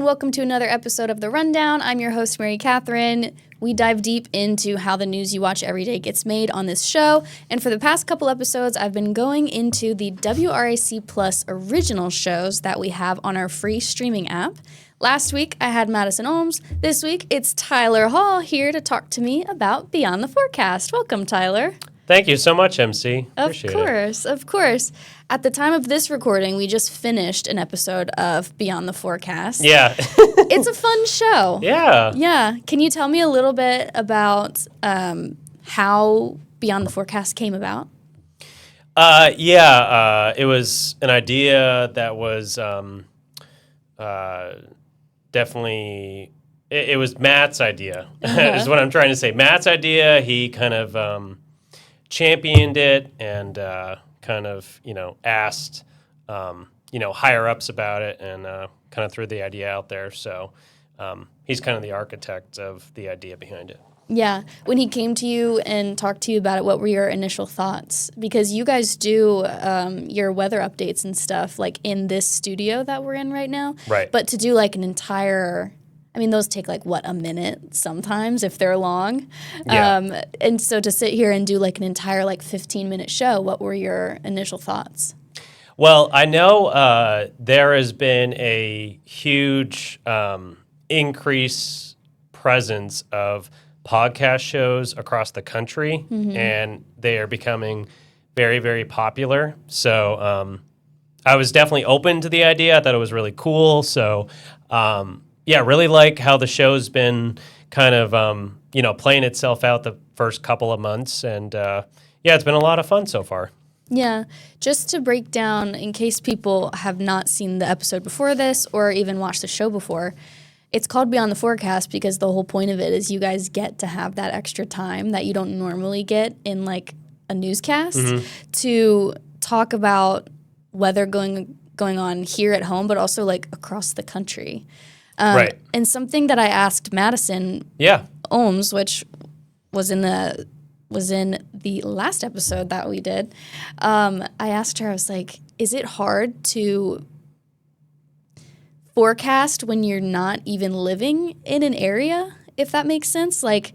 welcome to another episode of The Rundown. I'm your host, MaryCatherine. We dive deep into how the news you watch every day gets made on this show. And for the past couple episodes, I've been going into the WRAC Plus original shows that we have on our free streaming app. Last week, I had Madison Ohms. This week, it's Tyler Hall here to talk to me about Beyond the Forecast. Welcome, Tyler. Thank you so much, MC. Appreciate it. Of course. At the time of this recording, we just finished an episode of Beyond the Forecast. Yeah. It's a fun show. Yeah. Yeah. Can you tell me a little bit about how Beyond the Forecast came about? It was an idea that was definitely, it was Matt's idea, is what I'm trying to say. Matt's idea, he kind of championed it and asked, higher-ups about it and kind of threw the idea out there. So he's kind of the architect of the idea behind it. Yeah. When he came to you and talked to you about it, what were your initial thoughts? Because you guys do your weather updates and stuff like in this studio that we're in right now. Right. But to do like an entire, I mean, those take like, a minute sometimes if they're long. Yeah. And so to sit here and do like an entire 15-minute show, what were your initial thoughts? Well, I know there has been a huge increase presence of podcast shows across the country, and they are becoming very, very popular. So I was definitely open to the idea. I thought it was really cool. So really like how the show's been kind of, playing itself out the first couple of months. And it's been a lot of fun so far. Yeah. Just to break down, in case people have not seen the episode before this or even watched the show before, it's called Beyond the Forecast because the whole point of it is you guys get to have that extra time that you don't normally get in a newscast to talk about weather going on here at home, but also across the country. Right. And something that I asked Madison Ohms, which was in the last episode that we did, I asked her, I was like, is it hard to forecast when you're not even living in an area, if that makes sense? Like,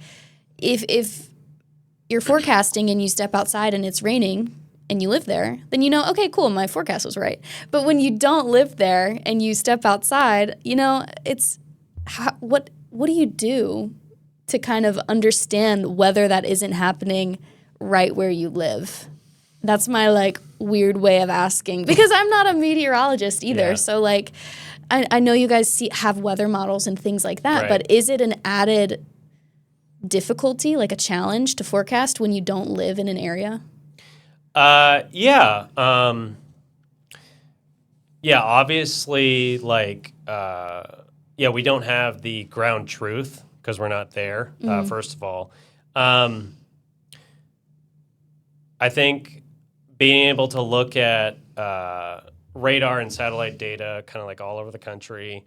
if you're forecasting and you step outside and it's raining and you live there, then okay, cool, my forecast was right. But when you don't live there and you step outside, it's what do you do to kind of understand whether that isn't happening right where you live? That's my weird way of asking because I'm not a meteorologist either. Yeah. So I know you guys have weather models and things like that, but is it an added difficulty, like a challenge to forecast when you don't live in an area? Obviously, we don't have the ground truth because we're not there, first of all. I think being able to look at radar and satellite data kind of all over the country,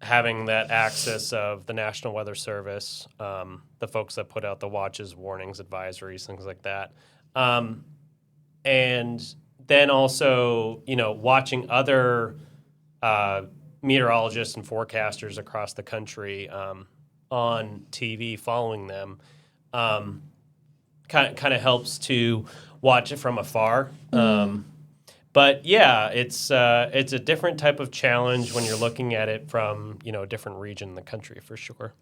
having that access of the National Weather Service, the folks that put out the watches, warnings, advisories, things like that. And then also, watching other meteorologists and forecasters across the country on TV, following them, kind of helps to watch it from afar. But it's a different type of challenge when you're looking at it from, a different region in the country for sure.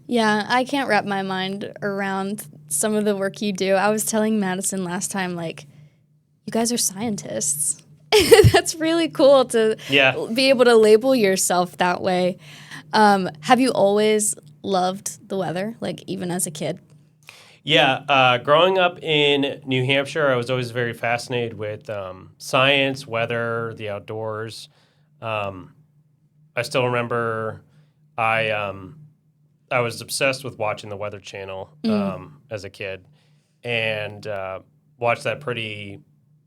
Yeah, I can't wrap my mind around some of the work you do. I was telling Madison last time, you guys are scientists. That's really cool to be able to label yourself that way. Have you always loved the weather, even as a kid? Yeah, growing up in New Hampshire, I was always very fascinated with science, weather, the outdoors. I still remember I was obsessed with watching the Weather Channel as a kid and watched that pretty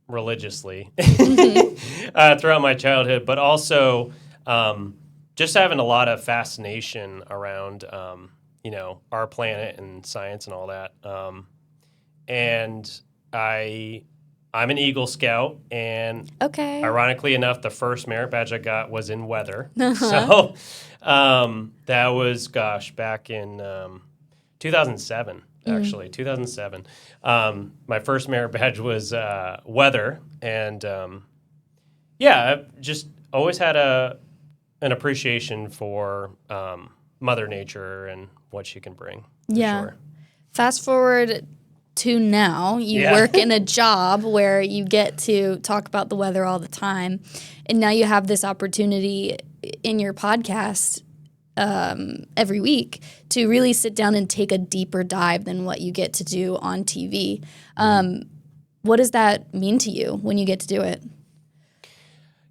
religiously throughout my childhood, but also just having a lot of fascination around our planet and science and all that. And I I'm an Eagle Scout, and ironically enough, the first merit badge I got was in weather. So that was, back in 2007, actually, 2007. My first merit badge was weather, and I've just always had an appreciation for Mother Nature and what she can bring. Yeah. Sure. Fast forward to now, you work in a job where you get to talk about the weather all the time, and now you have this opportunity in your podcast every week to really sit down and take a deeper dive than what you get to do on TV. What does that mean to you when you get to do it?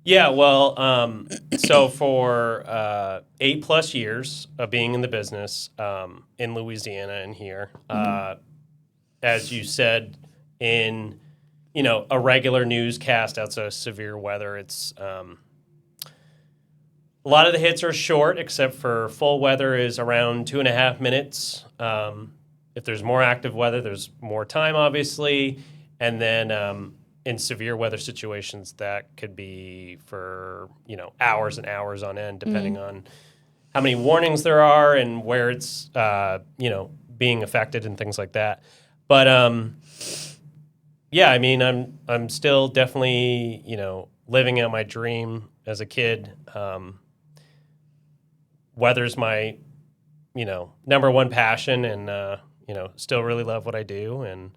Yeah, well, so for 8+ years of being in the business in Louisiana and here, as you said, in a regular newscast outside of severe weather, it's a lot of the hits are short, except for full weather is around 2.5 minutes. If there's more active weather, there's more time, obviously, and then in severe weather situations, that could be for hours and hours on end, depending on how many warnings there are and where it's being affected and things like that. But I mean, I'm still definitely living out my dream as a kid. Weather's my number one passion, and still really love what I do, and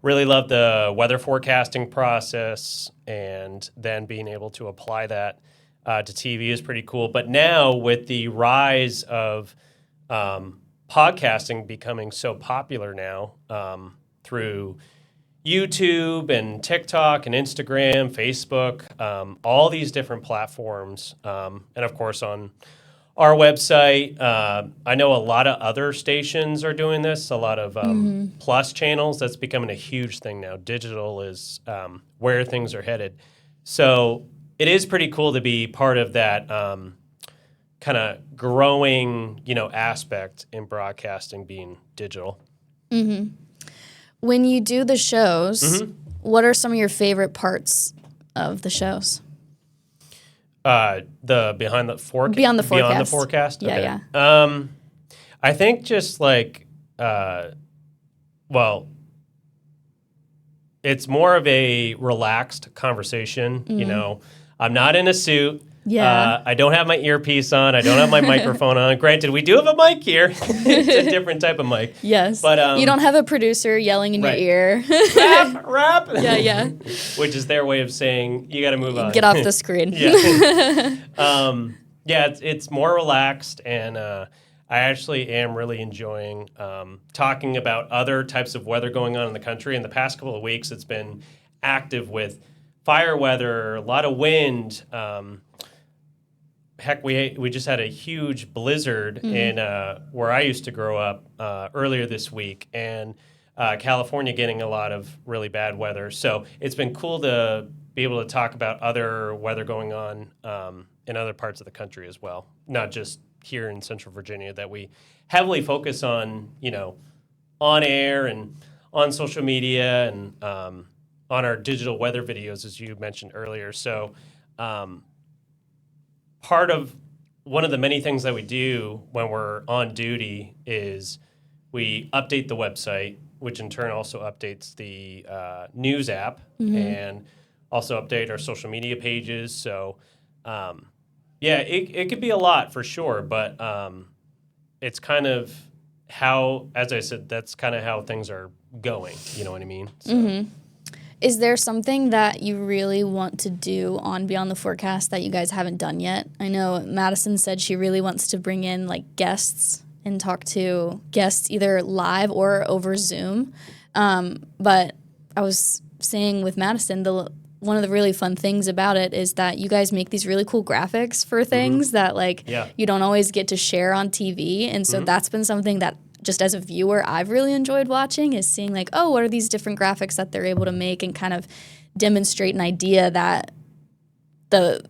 really love the weather forecasting process, and then being able to apply that to TV is pretty cool. But now with the rise of podcasting becoming so popular now through YouTube and TikTok and Instagram, Facebook, all these different platforms, and of course on our website. I know a lot of other stations are doing this, a lot of plus channels. That's becoming a huge thing now. Digital is where things are headed. So it is pretty cool to be part of that kind of growing, aspect in broadcasting being digital. When you do the shows, what are some of your favorite parts of the shows? The Beyond the Forecast. Beyond the Forecast. Beyond the Forecast. Yeah, okay. I think just like, it's more of a relaxed conversation. I'm not in a suit. Yeah. I don't have my earpiece on. I don't have my microphone on. Granted, we do have a mic here. It's a different type of mic. Yes. But you don't have a producer yelling in your ear. Rap. Yeah. Which is their way of saying, you got to move on. Get off the screen. It's more relaxed, and I actually am really enjoying talking about other types of weather going on in the country. In the past couple of weeks, it's been active with fire weather, a lot of wind. Heck, we just had a huge blizzard in where I used to grow up earlier this week, and California getting a lot of really bad weather. So it's been cool to be able to talk about other weather going on in other parts of the country as well, not just here in Central Virginia, that we heavily focus on, on air and on social media and on our digital weather videos, as you mentioned earlier. So part of one of the many things that we do when we're on duty is we update the website, which in turn also updates the news app and also update our social media pages. So, it could be a lot for sure, but it's kind of how, as I said, that's kind of how things are going. You know what I mean? So. Is there something that you really want to do on Beyond the Forecast that you guys haven't done yet? I know Madison said she really wants to bring in guests and talk to guests either live or over Zoom. But I was saying with Madison, one of the really fun things about it is that you guys make these really cool graphics for things that you don't always get to share on TV. And so that's been something that just as a viewer, I've really enjoyed watching, is seeing what are these different graphics that they're able to make and kind of demonstrate an idea that the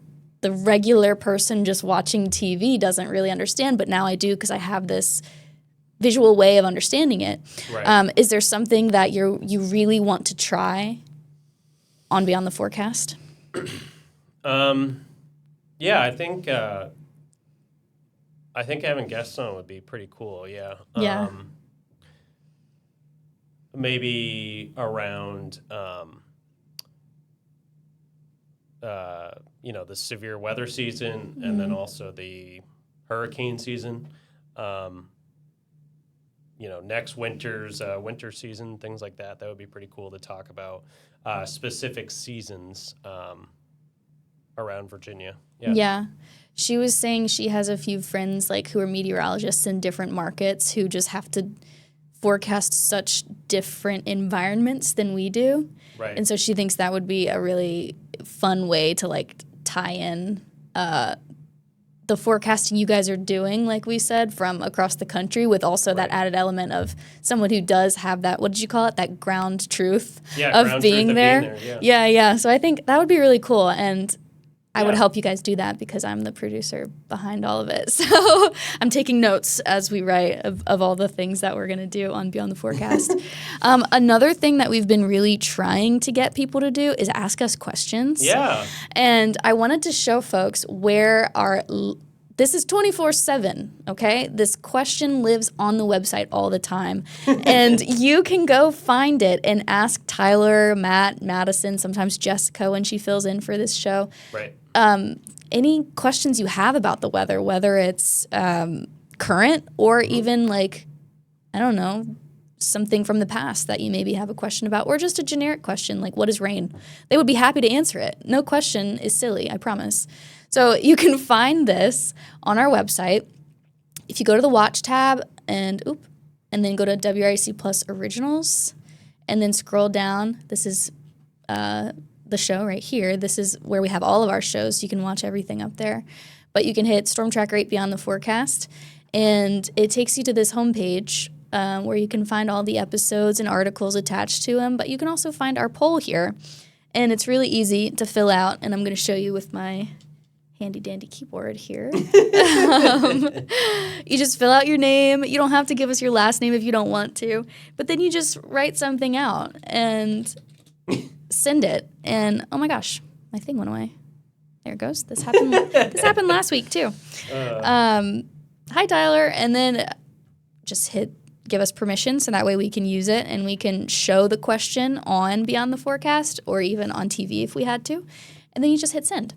regular person just watching TV doesn't really understand, but now I do because I have this visual way of understanding it. Right. Is there something that you really want to try on Beyond the Forecast? Yeah, I think having guests on would be pretty cool. Yeah. Yeah. Maybe around the severe weather season, and then also the hurricane season. Next winter's winter season, things like that. That would be pretty cool to talk about specific seasons around Virginia. Yeah. Yeah. She was saying she has a few friends like who are meteorologists in different markets who just have to forecast such different environments than we do. Right. And so she thinks that would be a really fun way to like tie in the forecasting you guys are doing, like we said, from across the country with also that added element of someone who does have that, what did you call it? That ground truth of being there. Yeah. So I think that would be really cool. And I would help you guys do that because I'm the producer behind all of it. So I'm taking notes as we write of all the things that we're going to do on Beyond the Forecast. Another thing that we've been really trying to get people to do is ask us questions. Yeah. And I wanted to show folks where this is 24/7, okay? This question lives on the website all the time. And you can go find it and ask Tyler, Matt, Madison, sometimes Jessica when she fills in for this show. Right. Any questions you have about the weather, whether it's current or even like, I don't know, something from the past that you maybe have a question about, or just a generic question like, what is rain? They would be happy to answer it. No question is silly, I promise. So you can find this on our website. If you go to the Watch tab and then go to WRAC Plus Originals and then scroll down, this is the show right here. This is where we have all of our shows. You can watch everything up there. But you can hit StormTracker8 Beyond the Forecast, and it takes you to this homepage where you can find all the episodes and articles attached to them. But you can also find our poll here, and it's really easy to fill out, and I'm going to show you with my handy-dandy keyboard here. You just fill out your name. You don't have to give us your last name if you don't want to, but then you just write something out and send it. And oh my gosh, my thing went away. There it goes. This happened. This happened last week too. Hi Tyler, and then just give us permission so that way we can use it and we can show the question on Beyond the Forecast or even on TV if we had to. And then you just hit send.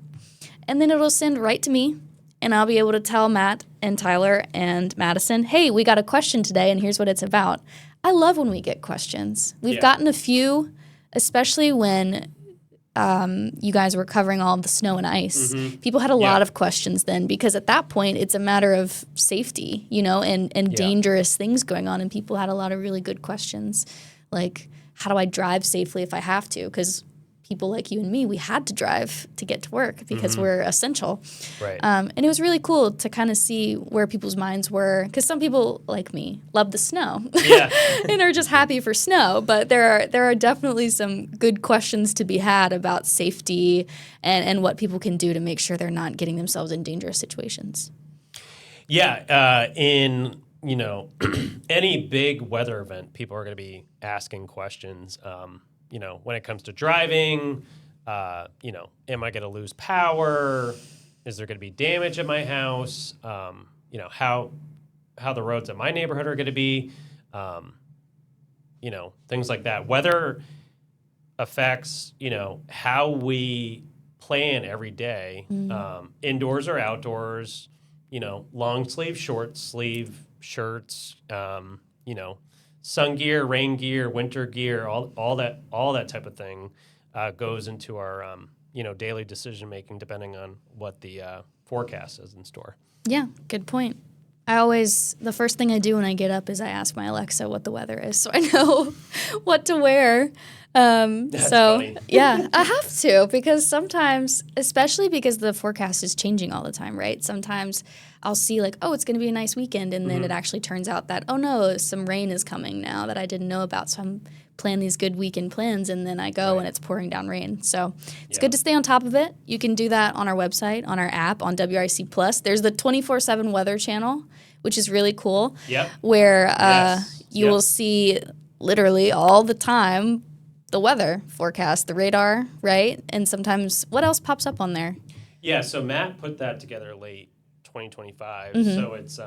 And then it'll send right to me, and I'll be able to tell Matt and Tyler and Madison, hey, we got a question today, and here's what it's about. I love when we get questions. We've gotten a few, especially when you guys were covering all of the snow and ice. People had a lot of questions then because at that point, it's a matter of safety, and dangerous things going on, and people had a lot of really good questions, like, how do I drive safely if I have to? Because people like you and me, we had to drive to get to work because we're essential. Right. And it was really cool to kind of see where people's minds were, because some people like me love the snow and are just happy for snow. But there are definitely some good questions to be had about safety and what people can do to make sure they're not getting themselves in dangerous situations. Yeah. In any big weather event, people are going to be asking questions. When it comes to driving, am I going to lose power? Is there going to be damage at my house? How the roads in my neighborhood are going to be, things like that. Weather affects, how we plan every day, indoors or outdoors, long sleeve, short sleeve shirts, sun gear, rain gear, winter gear, all that type of thing goes into our daily decision making, depending on what the forecast is in store. Yeah, good point. The first thing I do when I get up is I ask my Alexa what the weather is, so I know what to wear. That's funny. Yeah, I have to, because sometimes, especially because the forecast is changing all the time, right? Sometimes I'll see like, oh, it's going to be a nice weekend, and then it actually turns out that, oh no, some rain is coming now that I didn't know about. So I'm planning these good weekend plans, and then I go and it's pouring down rain. So it's good to stay on top of it. You can do that on our website, on our app, on WRC Plus. There's the 24/7 weather channel, which is really cool. Yep. Where you will see literally all the time the weather forecast, the radar, right? And sometimes what else pops up on there? Yeah, so Matt put that together late 2025. So it's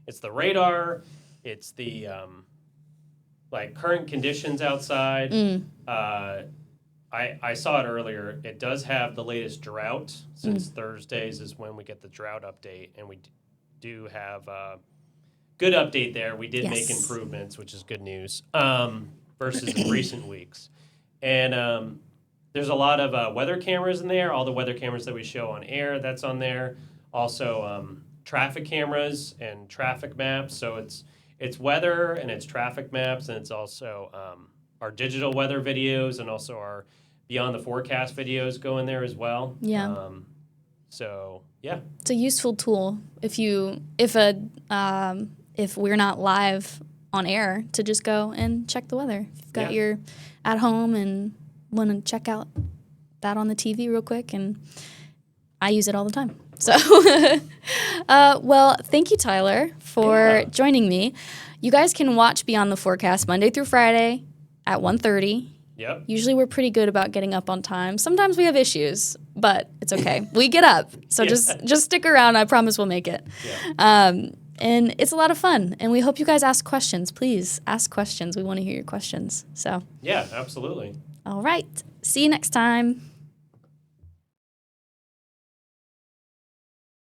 it's the radar, it's the like current conditions outside. I saw it earlier. It does have the latest drought, since Thursdays is when we get the drought update, and we do have a good update there. We did make improvements, which is good news, versus recent weeks. And there's a lot of weather cameras in there. All the weather cameras that we show on air, that's on there. Also, traffic cameras and traffic maps. So it's weather and it's traffic maps, and it's also our digital weather videos, and also our Beyond the Forecast videos go in there as well. Yeah. So yeah, it's a useful tool if we're not live on air to just go and check the weather. If you've got your at home and want to check out that on the TV real quick, and I use it all the time. So, well, thank you, Tyler, for joining me. You guys can watch Beyond the Forecast Monday through Friday at 1:30. Yep. Usually we're pretty good about getting up on time. Sometimes we have issues, but it's okay. We get up. So just stick around. I promise we'll make it. Yeah. And it's a lot of fun. And we hope you guys ask questions. Please ask questions. We want to hear your questions. So Yeah, absolutely. all right. See you next time.